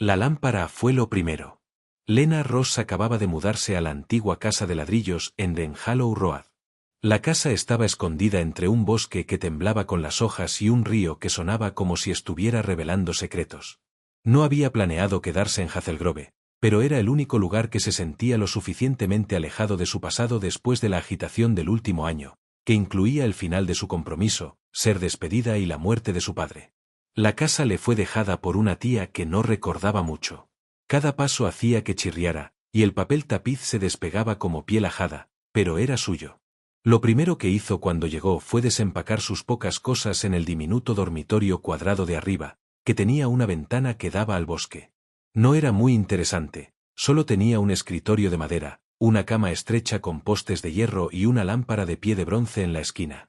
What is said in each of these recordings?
La lámpara fue lo primero. Lena Ross acababa de mudarse a la antigua casa de ladrillos en Den Hallow Road. La casa estaba escondida entre un bosque que temblaba con las hojas y un río que sonaba como si estuviera revelando secretos. No había planeado quedarse en Hazel Grove, pero era el único lugar que se sentía lo suficientemente alejado de su pasado después de la agitación del último año, que incluía el final de su compromiso, ser despedida y la muerte de su padre. La casa le fue dejada por una tía que no recordaba mucho. Cada paso hacía que chirriara, y el papel tapiz se despegaba como piel ajada, pero era suyo. Lo primero que hizo cuando llegó fue desempacar sus pocas cosas en el diminuto dormitorio cuadrado de arriba, que tenía una ventana que daba al bosque. No era muy interesante, solo tenía un escritorio de madera, una cama estrecha con postes de hierro y una lámpara de pie de bronce en la esquina.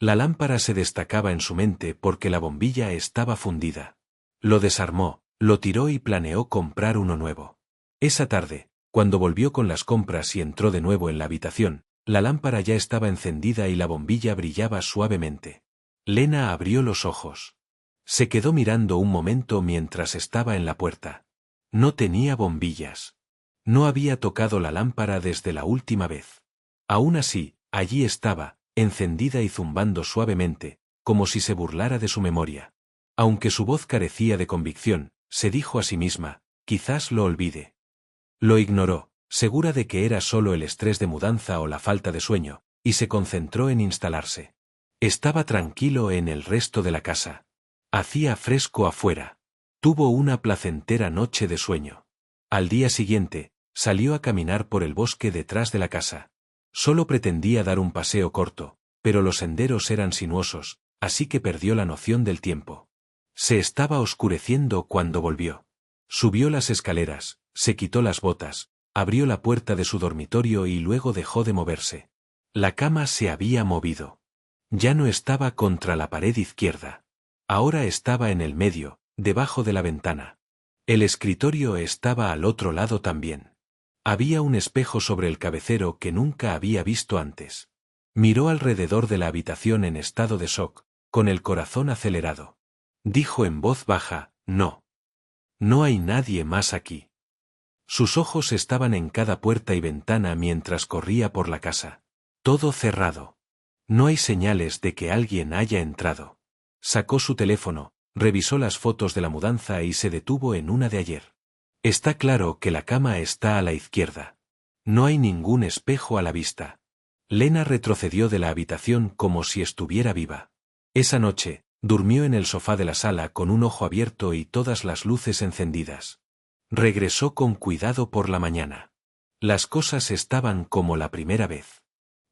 La lámpara se destacaba en su mente porque la bombilla estaba fundida. Lo desarmó, lo tiró y planeó comprar uno nuevo. Esa tarde, cuando volvió con las compras y entró de nuevo en la habitación, la lámpara ya estaba encendida y la bombilla brillaba suavemente. Lena abrió los ojos. Se quedó mirando un momento mientras estaba en la puerta. No tenía bombillas. No había tocado la lámpara desde la última vez. Aún así, allí estaba, encendida y zumbando suavemente, como si se burlara de su memoria. Aunque su voz carecía de convicción, se dijo a sí misma, quizás lo olvide. Lo ignoró, segura de que era solo el estrés de mudanza o la falta de sueño, y se concentró en instalarse. Estaba tranquilo en el resto de la casa. Hacía fresco afuera. Tuvo una placentera noche de sueño. Al día siguiente, salió a caminar por el bosque detrás de la casa. Solo pretendía dar un paseo corto, pero los senderos eran sinuosos, así que perdió la noción del tiempo. Se estaba oscureciendo cuando volvió. Subió las escaleras, se quitó las botas, abrió la puerta de su dormitorio y luego dejó de moverse. La cama se había movido. Ya no estaba contra la pared izquierda. Ahora estaba en el medio, debajo de la ventana. El escritorio estaba al otro lado también. Había un espejo sobre el cabecero que nunca había visto antes. Miró alrededor de la habitación en estado de shock, con el corazón acelerado. Dijo en voz baja, no. No hay nadie más aquí. Sus ojos estaban en cada puerta y ventana mientras corría por la casa. Todo cerrado. No hay señales de que alguien haya entrado. Sacó su teléfono, revisó las fotos de la mudanza y se detuvo en una de ayer. Está claro que la cama está a la izquierda. No hay ningún espejo a la vista. Lena retrocedió de la habitación como si estuviera viva. Esa noche, durmió en el sofá de la sala con un ojo abierto y todas las luces encendidas. Regresó con cuidado por la mañana. Las cosas estaban como la primera vez.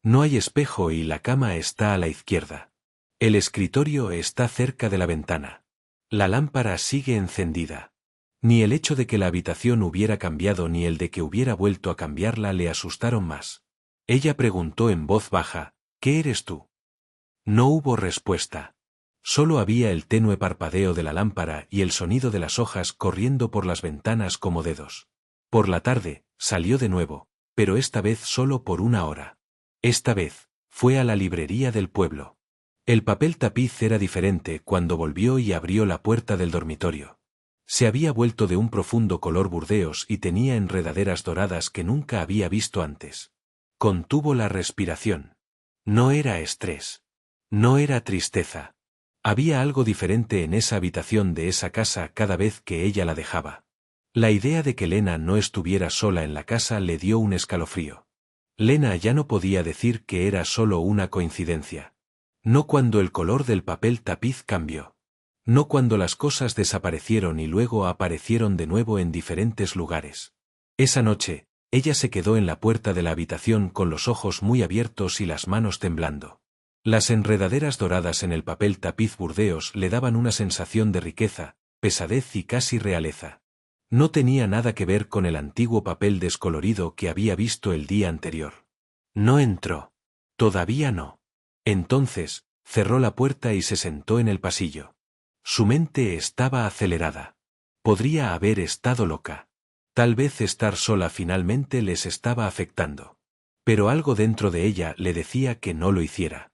No hay espejo y la cama está a la izquierda. El escritorio está cerca de la ventana. La lámpara sigue encendida. Ni el hecho de que la habitación hubiera cambiado ni el de que hubiera vuelto a cambiarla le asustaron más. Ella preguntó en voz baja, ¿qué eres tú? No hubo respuesta. Solo había el tenue parpadeo de la lámpara y el sonido de las hojas corriendo por las ventanas como dedos. Por la tarde, salió de nuevo, pero esta vez solo por una hora. Esta vez, fue a la librería del pueblo. El papel tapiz era diferente cuando volvió y abrió la puerta del dormitorio. Se había vuelto de un profundo color burdeos y tenía enredaderas doradas que nunca había visto antes. Contuvo la respiración. No era estrés. No era tristeza. Había algo diferente en esa habitación de esa casa cada vez que ella la dejaba. La idea de que Lena no estuviera sola en la casa le dio un escalofrío. Lena ya no podía decir que era solo una coincidencia. No cuando el color del papel tapiz cambió. No cuando las cosas desaparecieron y luego aparecieron de nuevo en diferentes lugares. Esa noche, ella se quedó en la puerta de la habitación con los ojos muy abiertos y las manos temblando. Las enredaderas doradas en el papel tapiz burdeos le daban una sensación de riqueza, pesadez y casi realeza. No tenía nada que ver con el antiguo papel descolorido que había visto el día anterior. No entró. Todavía no. Entonces, cerró la puerta y se sentó en el pasillo. Su mente estaba acelerada. Podría haber estado loca. Tal vez estar sola finalmente les estaba afectando. Pero algo dentro de ella le decía que no lo hiciera.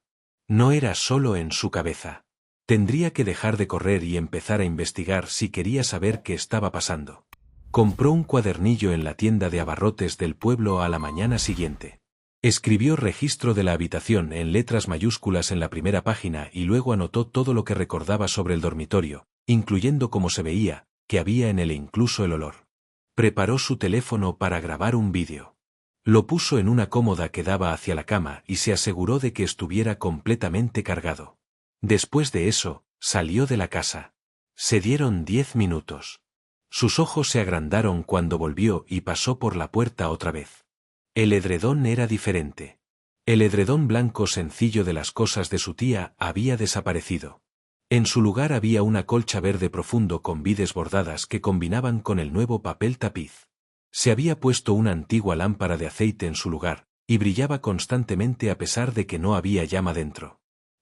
No era solo en su cabeza. Tendría que dejar de correr y empezar a investigar si quería saber qué estaba pasando. Compró un cuadernillo en la tienda de abarrotes del pueblo a la mañana siguiente. Escribió registro de la habitación en letras mayúsculas en la primera página y luego anotó todo lo que recordaba sobre el dormitorio, incluyendo cómo se veía, qué había en él e incluso el olor. Preparó su teléfono para grabar un vídeo. Lo puso en una cómoda que daba hacia la cama y se aseguró de que estuviera completamente cargado. Después de eso, salió de la casa. Se dieron 10 minutos. Sus ojos se agrandaron cuando volvió y pasó por la puerta otra vez. El edredón era diferente. El edredón blanco sencillo de las cosas de su tía había desaparecido. En su lugar había una colcha verde profundo con vides bordadas que combinaban con el nuevo papel tapiz. Se había puesto una antigua lámpara de aceite en su lugar, y brillaba constantemente a pesar de que no había llama dentro.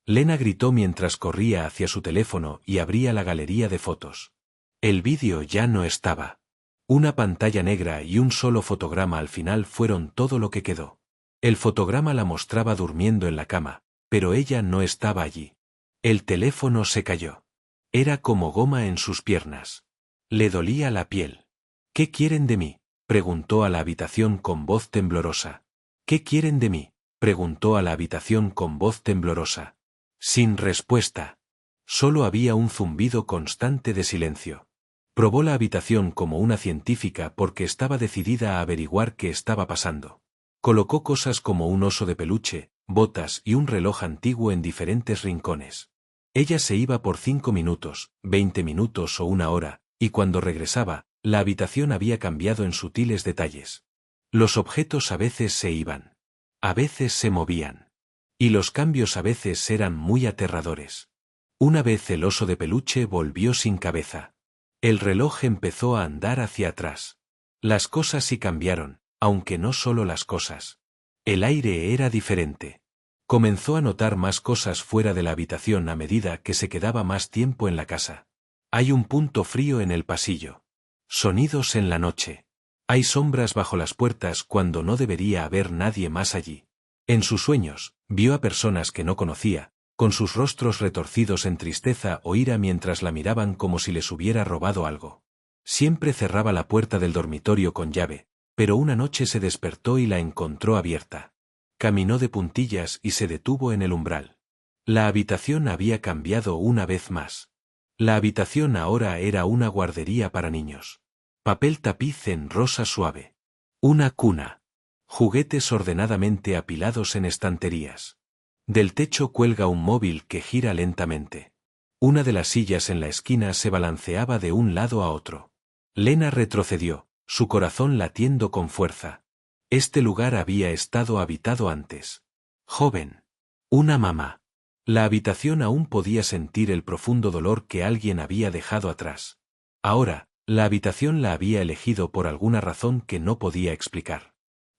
Lena gritó mientras corría hacia su teléfono y abría la galería de fotos. El vídeo ya no estaba. Una pantalla negra y un solo fotograma al final fueron todo lo que quedó. El fotograma la mostraba durmiendo en la cama, pero ella no estaba allí. El teléfono se cayó. Era como goma en sus piernas. Le dolía la piel. ¿Qué quieren de mí?, preguntó a la habitación con voz temblorosa. ¿Qué quieren de mí?, preguntó a la habitación con voz temblorosa. Sin respuesta. Solo había un zumbido constante de silencio. Probó la habitación como una científica porque estaba decidida a averiguar qué estaba pasando. Colocó cosas como un oso de peluche, botas y un reloj antiguo en diferentes rincones. Ella se iba por 5 minutos, 20 minutos o 1 hora, y cuando regresaba, la habitación había cambiado en sutiles detalles. Los objetos a veces se iban. A veces se movían. Y los cambios a veces eran muy aterradores. Una vez el oso de peluche volvió sin cabeza. El reloj empezó a andar hacia atrás. Las cosas sí cambiaron, aunque no solo las cosas. El aire era diferente. Comenzó a notar más cosas fuera de la habitación a medida que se quedaba más tiempo en la casa. Hay un punto frío en el pasillo. Sonidos en la noche. Hay sombras bajo las puertas cuando no debería haber nadie más allí. En sus sueños, vio a personas que no conocía, con sus rostros retorcidos en tristeza o ira mientras la miraban como si les hubiera robado algo. Siempre cerraba la puerta del dormitorio con llave, pero una noche se despertó y la encontró abierta. Caminó de puntillas y se detuvo en el umbral. La habitación había cambiado una vez más. La habitación ahora era una guardería para niños. Papel tapiz en rosa suave. Una cuna. Juguetes ordenadamente apilados en estanterías. Del techo cuelga un móvil que gira lentamente. Una de las sillas en la esquina se balanceaba de un lado a otro. Lena retrocedió, su corazón latiendo con fuerza. Este lugar había estado habitado antes. Joven. Una mamá. La habitación aún podía sentir el profundo dolor que alguien había dejado atrás. Ahora, la habitación la había elegido por alguna razón que no podía explicar.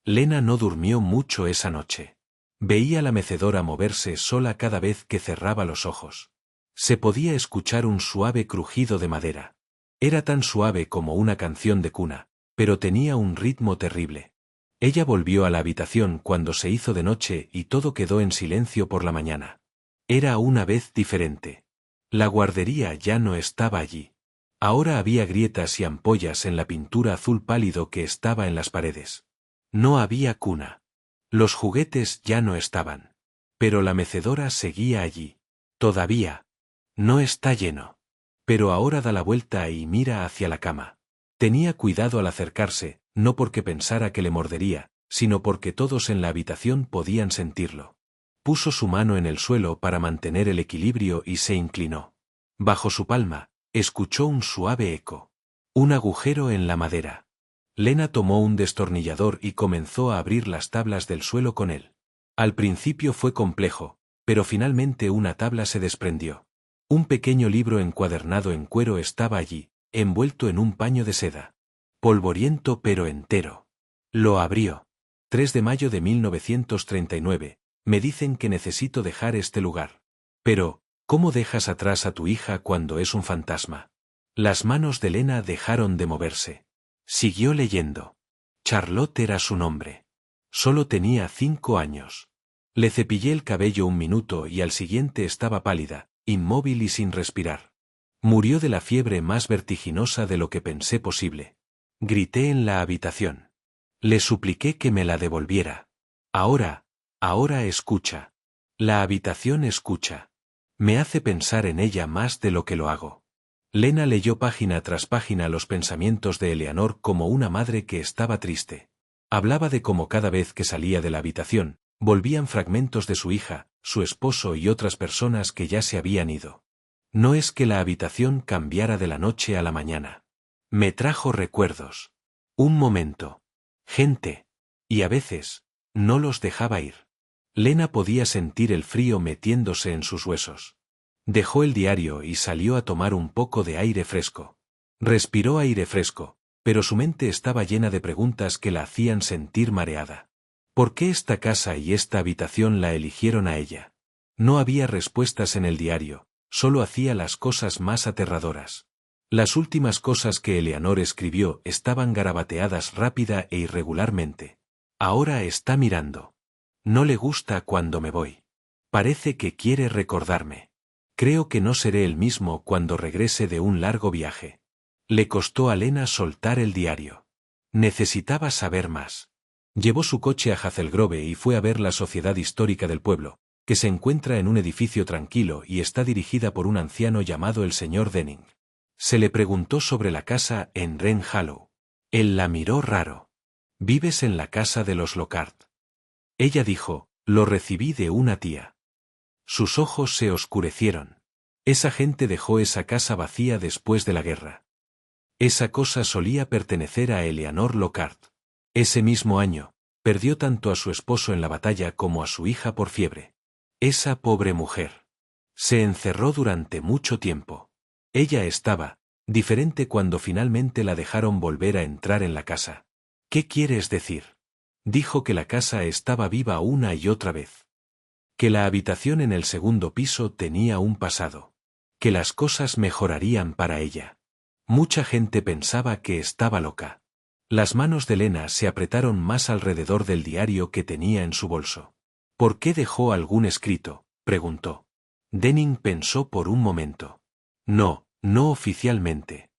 Lena no durmió mucho esa noche. Veía la mecedora moverse sola cada vez que cerraba los ojos. Se podía escuchar un suave crujido de madera. Era tan suave como una canción de cuna, pero tenía un ritmo terrible. Ella volvió a la habitación cuando se hizo de noche y todo quedó en silencio por la mañana. Era una vez diferente. La guardería ya no estaba allí. Ahora había grietas y ampollas en la pintura azul pálido que estaba en las paredes. No había cuna. Los juguetes ya no estaban. Pero la mecedora seguía allí. Todavía. No está lleno. Pero ahora da la vuelta y mira hacia la cama. Tenía cuidado al acercarse, no porque pensara que le mordería, sino porque todos en la habitación podían sentirlo. Puso su mano en el suelo para mantener el equilibrio y se inclinó. Bajo su palma, escuchó un suave eco. Un agujero en la madera. Lena tomó un destornillador y comenzó a abrir las tablas del suelo con él. Al principio fue complejo, pero finalmente una tabla se desprendió. Un pequeño libro encuadernado en cuero estaba allí, envuelto en un paño de seda. Polvoriento pero entero. Lo abrió. 3 de mayo de 1939. Me dicen que necesito dejar este lugar. Pero, ¿cómo dejas atrás a tu hija cuando es un fantasma? Las manos de Lena dejaron de moverse. Siguió leyendo. Charlotte era su nombre. Solo tenía 5 años. Le cepillé el cabello un minuto y al siguiente estaba pálida, inmóvil y sin respirar. Murió de la fiebre más vertiginosa de lo que pensé posible. Grité en la habitación. Le supliqué que me la devolviera. Ahora escucha. La habitación escucha. Me hace pensar en ella más de lo que lo hago. Lena leyó página tras página los pensamientos de Eleanor como una madre que estaba triste. Hablaba de cómo cada vez que salía de la habitación, volvían fragmentos de su hija, su esposo y otras personas que ya se habían ido. No es que la habitación cambiara de la noche a la mañana. Me trajo recuerdos. Un momento. Gente. Y a veces, no los dejaba ir. Lena podía sentir el frío metiéndose en sus huesos. Dejó el diario y salió a tomar un poco de aire fresco. Respiró aire fresco, pero su mente estaba llena de preguntas que la hacían sentir mareada. ¿Por qué esta casa y esta habitación la eligieron a ella? No había respuestas en el diario, solo hacía las cosas más aterradoras. Las últimas cosas que Eleanor escribió estaban garabateadas rápida e irregularmente. Ahora está mirando. No le gusta cuando me voy. Parece que quiere recordarme. Creo que no seré el mismo cuando regrese de un largo viaje. Le costó a Lena soltar el diario. Necesitaba saber más. Llevó su coche a Hazel Grove y fue a ver la Sociedad Histórica del pueblo, que se encuentra en un edificio tranquilo y está dirigida por un anciano llamado el señor Denning. Se le preguntó sobre la casa en Wren Hollow. Él la miró raro. ¿Vives en la casa de los Lockhart? Ella dijo, lo recibí de una tía. Sus ojos se oscurecieron. Esa gente dejó esa casa vacía después de la guerra. Esa cosa solía pertenecer a Eleanor Lockhart. Ese mismo año, perdió tanto a su esposo en la batalla como a su hija por fiebre. Esa pobre mujer. Se encerró durante mucho tiempo. Ella estaba diferente cuando finalmente la dejaron volver a entrar en la casa. ¿Qué quieres decir? Dijo que la casa estaba viva una y otra vez. Que la habitación en el segundo piso tenía un pasado. Que las cosas mejorarían para ella. Mucha gente pensaba que estaba loca. Las manos de Lena se apretaron más alrededor del diario que tenía en su bolso. ¿Por qué dejó algún escrito?, preguntó. Denning pensó por un momento. No oficialmente.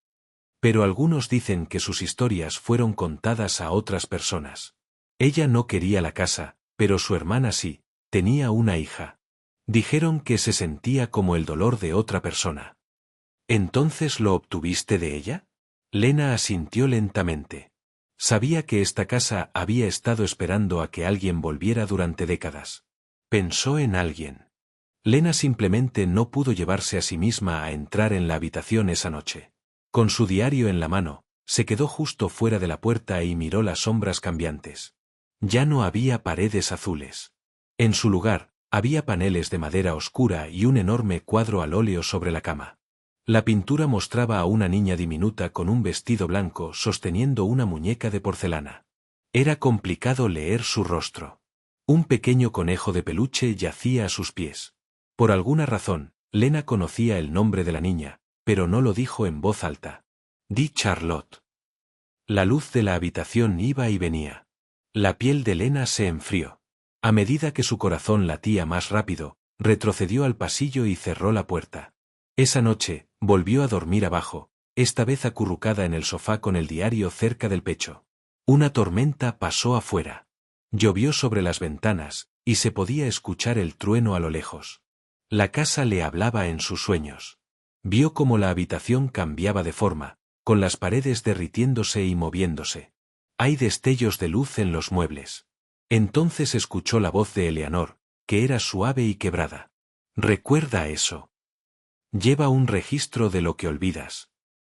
Pero algunos dicen que sus historias fueron contadas a otras personas. Ella no quería la casa, pero su hermana sí, tenía una hija. Dijeron que se sentía como el dolor de otra persona. ¿Entonces lo obtuviste de ella? Lena asintió lentamente. Sabía que esta casa había estado esperando a que alguien volviera durante décadas. Pensó en alguien. Lena simplemente no pudo llevarse a sí misma a entrar en la habitación esa noche. Con su diario en la mano, se quedó justo fuera de la puerta y miró las sombras cambiantes. Ya no había paredes azules. En su lugar, había paneles de madera oscura y un enorme cuadro al óleo sobre la cama. La pintura mostraba a una niña diminuta con un vestido blanco sosteniendo una muñeca de porcelana. Era complicado leer su rostro. Un pequeño conejo de peluche yacía a sus pies. Por alguna razón, Lena conocía el nombre de la niña, pero no lo dijo en voz alta. Di Charlotte. La luz de la habitación iba y venía. La piel de Lena se enfrió. A medida que su corazón latía más rápido, retrocedió al pasillo y cerró la puerta. Esa noche, volvió a dormir abajo, esta vez acurrucada en el sofá con el diario cerca del pecho. Una tormenta pasó afuera. Llovió sobre las ventanas, y se podía escuchar el trueno a lo lejos. La casa le hablaba en sus sueños. Vio cómo la habitación cambiaba de forma, con las paredes derritiéndose y moviéndose. Hay destellos de luz en los muebles. Entonces escuchó la voz de Eleanor, que era suave y quebrada. Recuerda eso. Lleva un registro de lo que olvidas.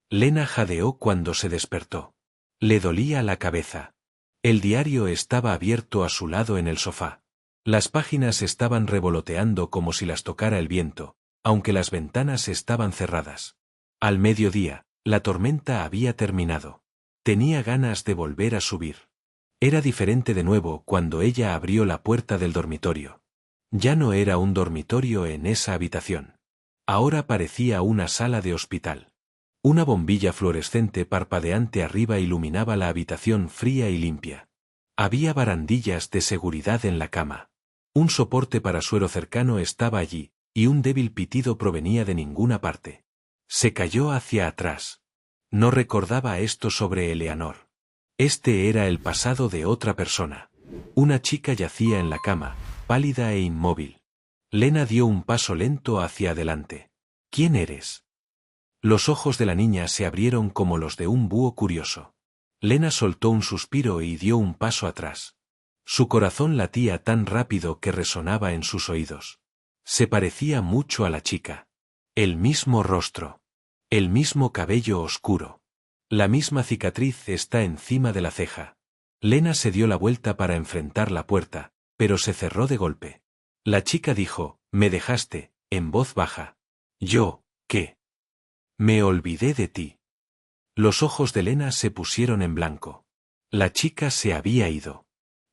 Lena jadeó cuando se despertó. Le dolía la cabeza. El diario estaba abierto a su lado en el sofá. Las páginas estaban revoloteando como si las tocara el viento, aunque las ventanas estaban cerradas. Al mediodía, la tormenta había terminado. Tenía ganas de volver a subir. Era diferente de nuevo cuando ella abrió la puerta del dormitorio. Ya no era un dormitorio en esa habitación. Ahora parecía una sala de hospital. Una bombilla fluorescente parpadeante arriba iluminaba la habitación fría y limpia. Había barandillas de seguridad en la cama. Un soporte para suero cercano estaba allí, y un débil pitido provenía de ninguna parte. Se cayó hacia atrás. No recordaba esto sobre Eleanor. Este era el pasado de otra persona. Una chica yacía en la cama, pálida e inmóvil. Lena dio un paso lento hacia adelante. ¿Quién eres? Los ojos de la niña se abrieron como los de un búho curioso. Lena soltó un suspiro y dio un paso atrás. Su corazón latía tan rápido que resonaba en sus oídos. Se parecía mucho a la chica. El mismo rostro. El mismo cabello oscuro. La misma cicatriz está encima de la ceja. Lena se dio la vuelta para enfrentar la puerta, pero se cerró de golpe. La chica dijo, «Me dejaste», en voz baja. «¿Yo, qué?» «Me olvidé de ti». Los ojos de Lena se pusieron en blanco. La chica se había ido.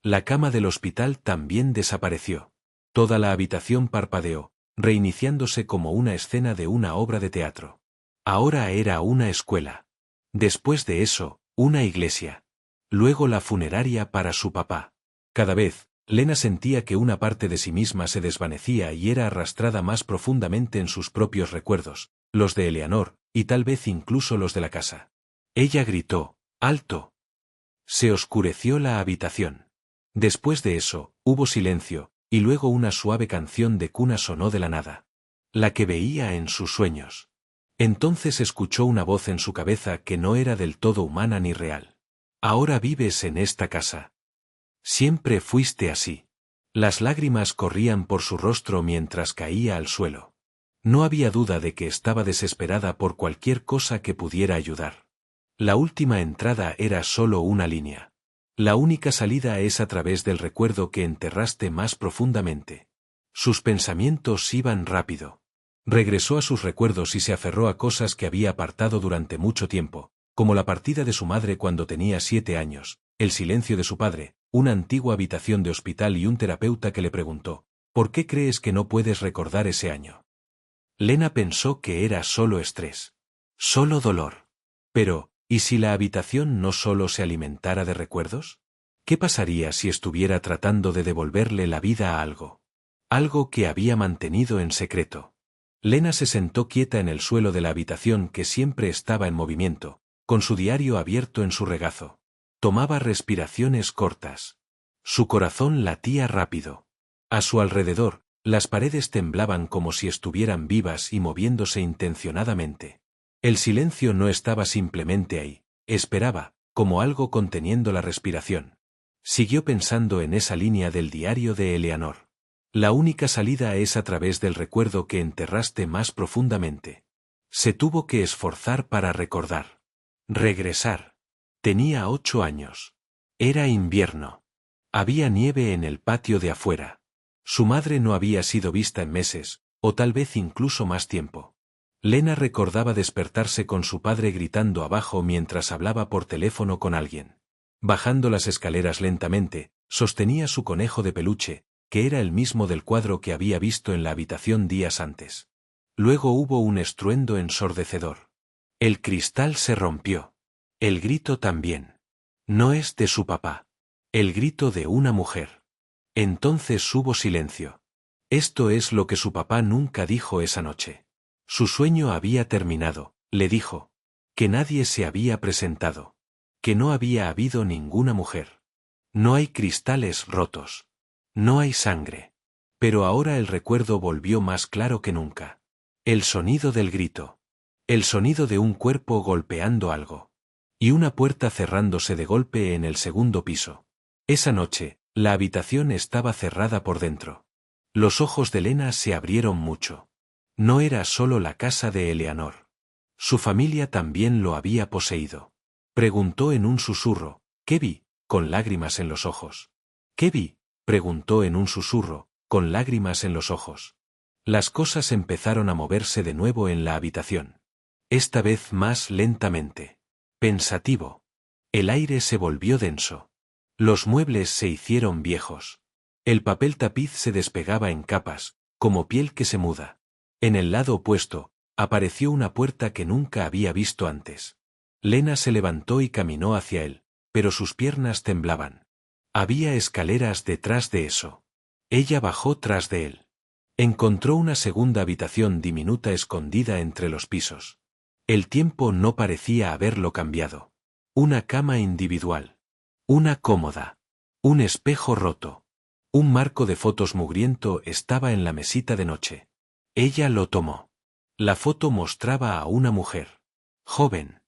La cama del hospital también desapareció. Toda la habitación parpadeó, reiniciándose como una escena de una obra de teatro. Ahora era una escuela. Después de eso, una iglesia. Luego la funeraria para su papá. Cada vez, Lena sentía que una parte de sí misma se desvanecía y era arrastrada más profundamente en sus propios recuerdos, los de Eleanor, y tal vez incluso los de la casa. Ella gritó, «¡Alto!». Se oscureció la habitación. Después de eso, hubo silencio, y luego una suave canción de cuna sonó de la nada. La que veía en sus sueños. Entonces escuchó una voz en su cabeza que no era del todo humana ni real. «Ahora vives en esta casa. Siempre fuiste así». Las lágrimas corrían por su rostro mientras caía al suelo. No había duda de que estaba desesperada por cualquier cosa que pudiera ayudar. La última entrada era solo una línea. La única salida es a través del recuerdo que enterraste más profundamente. Sus pensamientos iban rápido. Regresó a sus recuerdos y se aferró a cosas que había apartado durante mucho tiempo, como la partida de su madre cuando tenía 7 años, el silencio de su padre, una antigua habitación de hospital y un terapeuta que le preguntó, «¿Por qué crees que no puedes recordar ese año?». Lena pensó que era solo estrés. Solo dolor. Pero, ¿y si la habitación no solo se alimentara de recuerdos? ¿Qué pasaría si estuviera tratando de devolverle la vida a algo? Algo que había mantenido en secreto. Lena se sentó quieta en el suelo de la habitación que siempre estaba en movimiento, con su diario abierto en su regazo. Tomaba respiraciones cortas. Su corazón latía rápido. A su alrededor, las paredes temblaban como si estuvieran vivas y moviéndose intencionadamente. El silencio no estaba simplemente ahí, esperaba, como algo conteniendo la respiración. Siguió pensando en esa línea del diario de Eleanor. La única salida es a través del recuerdo que enterraste más profundamente. Se tuvo que esforzar para recordar. Regresar. Tenía 8 años. Era invierno. Había nieve en el patio de afuera. Su madre no había sido vista en meses, o tal vez incluso más tiempo. Lena recordaba despertarse con su padre gritando abajo mientras hablaba por teléfono con alguien. Bajando las escaleras lentamente, sostenía su conejo de peluche, que era el mismo del cuadro que había visto en la habitación días antes. Luego hubo un estruendo ensordecedor. El cristal se rompió. El grito también. No es de su papá. El grito de una mujer. Entonces hubo silencio. Esto es lo que su papá nunca dijo esa noche. Su sueño había terminado, le dijo. Que nadie se había presentado. Que no había habido ninguna mujer. No hay cristales rotos. No hay sangre. Pero ahora el recuerdo volvió más claro que nunca. El sonido del grito. El sonido de un cuerpo golpeando algo. Y una puerta cerrándose de golpe en el segundo piso. Esa noche, la habitación estaba cerrada por dentro. Los ojos de Lena se abrieron mucho. No era solo la casa de Eleanor. Su familia también lo había poseído. Preguntó en un susurro, «¿Qué vi?», con lágrimas en los ojos. «¿Qué vi?», preguntó en un susurro, con lágrimas en los ojos. Las cosas empezaron a moverse de nuevo en la habitación. Esta vez más lentamente. Pensativo. El aire se volvió denso. Los muebles se hicieron viejos. El papel tapiz se despegaba en capas, como piel que se muda. En el lado opuesto, apareció una puerta que nunca había visto antes. Lena se levantó y caminó hacia él, pero sus piernas temblaban. Había escaleras detrás de eso. Ella bajó tras de él. Encontró una segunda habitación diminuta escondida entre los pisos. El tiempo no parecía haberlo cambiado. Una cama individual. Una cómoda. Un espejo roto. Un marco de fotos mugriento estaba en la mesita de noche. Ella lo tomó. La foto mostraba a una mujer. Joven.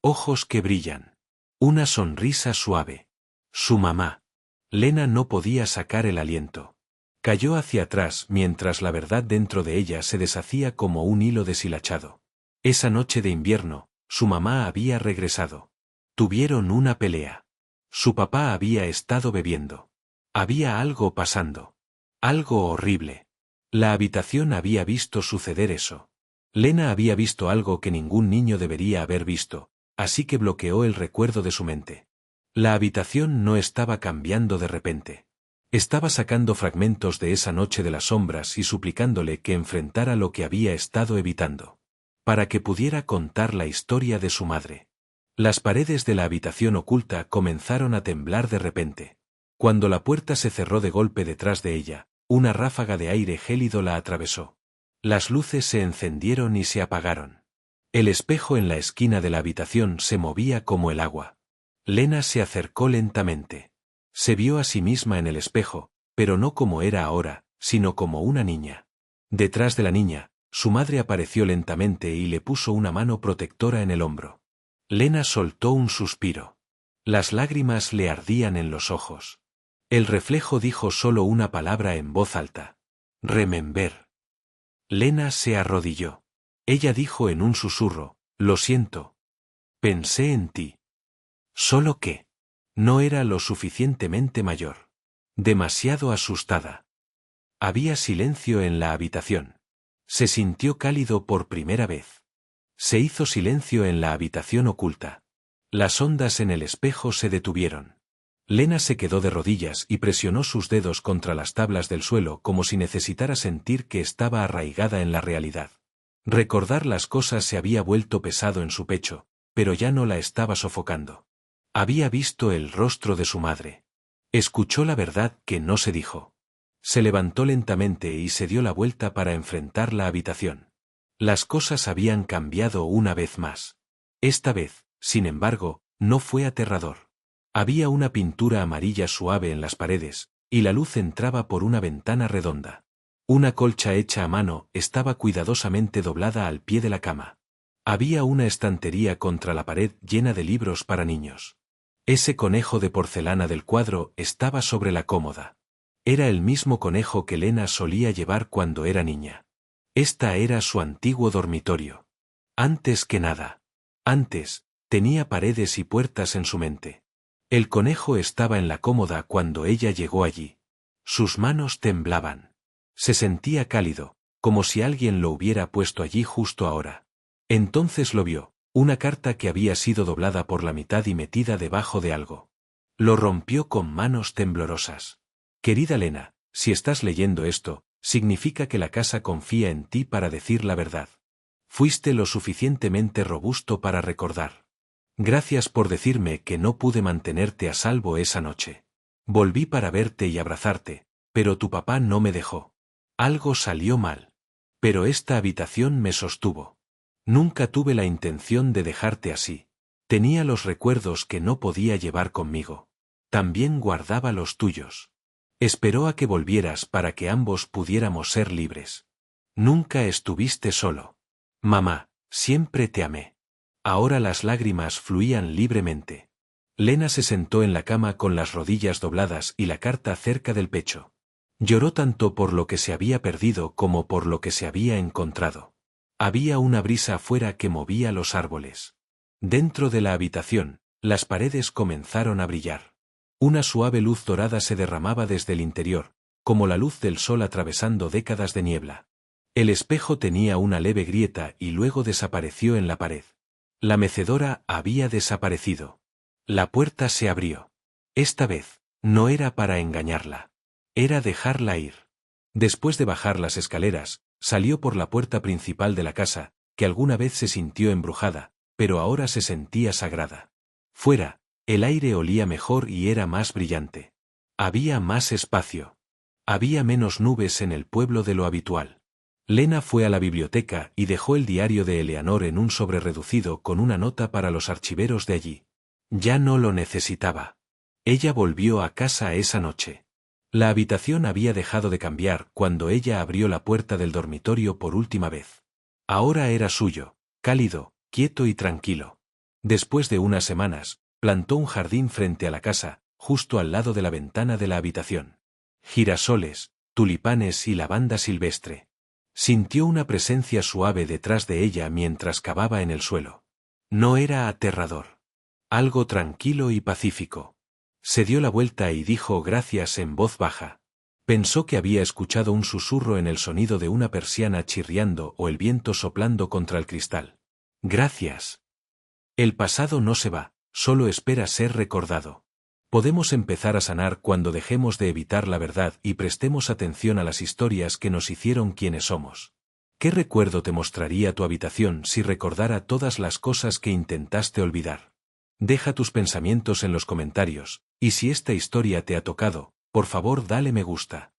Ojos que brillan. Una sonrisa suave. Su mamá. Lena no podía sacar el aliento. Cayó hacia atrás mientras la verdad dentro de ella se deshacía como un hilo deshilachado. Esa noche de invierno, su mamá había regresado. Tuvieron una pelea. Su papá había estado bebiendo. Había algo pasando. Algo horrible. La habitación había visto suceder eso. Lena había visto algo que ningún niño debería haber visto, así que bloqueó el recuerdo de su mente. La habitación no estaba cambiando de repente. Estaba sacando fragmentos de esa noche de las sombras y suplicándole que enfrentara lo que había estado evitando. Para que pudiera contar la historia de su madre. Las paredes de la habitación oculta comenzaron a temblar de repente. Cuando la puerta se cerró de golpe detrás de ella, una ráfaga de aire gélido la atravesó. Las luces se encendieron y se apagaron. El espejo en la esquina de la habitación se movía como el agua. Lena se acercó lentamente. Se vio a sí misma en el espejo, pero no como era ahora, sino como una niña. Detrás de la niña, su madre apareció lentamente y le puso una mano protectora en el hombro. Lena soltó un suspiro. Las lágrimas le ardían en los ojos. El reflejo dijo solo una palabra en voz alta. Remember. Lena se arrodilló. Ella dijo en un susurro, lo siento. Pensé en ti. Solo que no era lo suficientemente mayor. Demasiado asustada. Había silencio en la habitación. Se sintió cálido por primera vez. Se hizo silencio en la habitación oculta. Las ondas en el espejo se detuvieron. Lena se quedó de rodillas y presionó sus dedos contra las tablas del suelo como si necesitara sentir que estaba arraigada en la realidad. Recordar las cosas se había vuelto pesado en su pecho, pero ya no la estaba sofocando. Había visto el rostro de su madre. Escuchó la verdad que no se dijo. Se levantó lentamente y se dio la vuelta para enfrentar la habitación. Las cosas habían cambiado una vez más. Esta vez, sin embargo, no fue aterrador. Había una pintura amarilla suave en las paredes, y la luz entraba por una ventana redonda. Una colcha hecha a mano estaba cuidadosamente doblada al pie de la cama. Había una estantería contra la pared llena de libros para niños. Ese conejo de porcelana del cuadro estaba sobre la cómoda. Era el mismo conejo que Lena solía llevar cuando era niña. Esta era su antiguo dormitorio. Antes que nada. Antes, tenía paredes y puertas en su mente. El conejo estaba en la cómoda cuando ella llegó allí. Sus manos temblaban. Se sentía cálido, como si alguien lo hubiera puesto allí justo ahora. Entonces lo vio, una carta que había sido doblada por la mitad y metida debajo de algo. Lo rompió con manos temblorosas. Querida Lena, si estás leyendo esto, significa que la casa confía en ti para decir la verdad. Fuiste lo suficientemente robusto para recordar. Gracias por decirme que no pude mantenerte a salvo esa noche. Volví para verte y abrazarte, pero tu papá no me dejó. Algo salió mal. Pero esta habitación me sostuvo. Nunca tuve la intención de dejarte así. Tenía los recuerdos que no podía llevar conmigo. También guardaba los tuyos. Esperó a que volvieras para que ambos pudiéramos ser libres. Nunca estuviste solo. Mamá, siempre te amé. Ahora las lágrimas fluían libremente. Lena se sentó en la cama con las rodillas dobladas y la carta cerca del pecho. Lloró tanto por lo que se había perdido como por lo que se había encontrado. Había una brisa afuera que movía los árboles. Dentro de la habitación, las paredes comenzaron a brillar. Una suave luz dorada se derramaba desde el interior, como la luz del sol atravesando décadas de niebla. El espejo tenía una leve grieta y luego desapareció en la pared. La mecedora había desaparecido. La puerta se abrió. Esta vez, no era para engañarla. Era dejarla ir. Después de bajar las escaleras, salió por la puerta principal de la casa, que alguna vez se sintió embrujada, pero ahora se sentía sagrada. Fuera, el aire olía mejor y era más brillante. Había más espacio. Había menos nubes en el pueblo de lo habitual. Lena fue a la biblioteca y dejó el diario de Eleanor en un sobre reducido con una nota para los archiveros de allí. Ya no lo necesitaba. Ella volvió a casa esa noche. La habitación había dejado de cambiar cuando ella abrió la puerta del dormitorio por última vez. Ahora era suyo, cálido, quieto y tranquilo. Después de unas semanas, plantó un jardín frente a la casa, justo al lado de la ventana de la habitación. Girasoles, tulipanes y lavanda silvestre. Sintió una presencia suave detrás de ella mientras cavaba en el suelo. No era aterrador. Algo tranquilo y pacífico. Se dio la vuelta y dijo gracias en voz baja. Pensó que había escuchado un susurro en el sonido de una persiana chirriando o el viento soplando contra el cristal. Gracias. El pasado no se va, solo espera ser recordado. Podemos empezar a sanar cuando dejemos de evitar la verdad y prestemos atención a las historias que nos hicieron quienes somos. ¿Qué recuerdo te mostraría tu habitación si recordara todas las cosas que intentaste olvidar? Deja tus pensamientos en los comentarios, y si esta historia te ha tocado, por favor dale me gusta.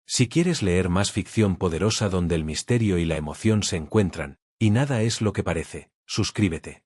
Si quieres leer más ficción poderosa donde el misterio y la emoción se encuentran, y nada es lo que parece, suscríbete.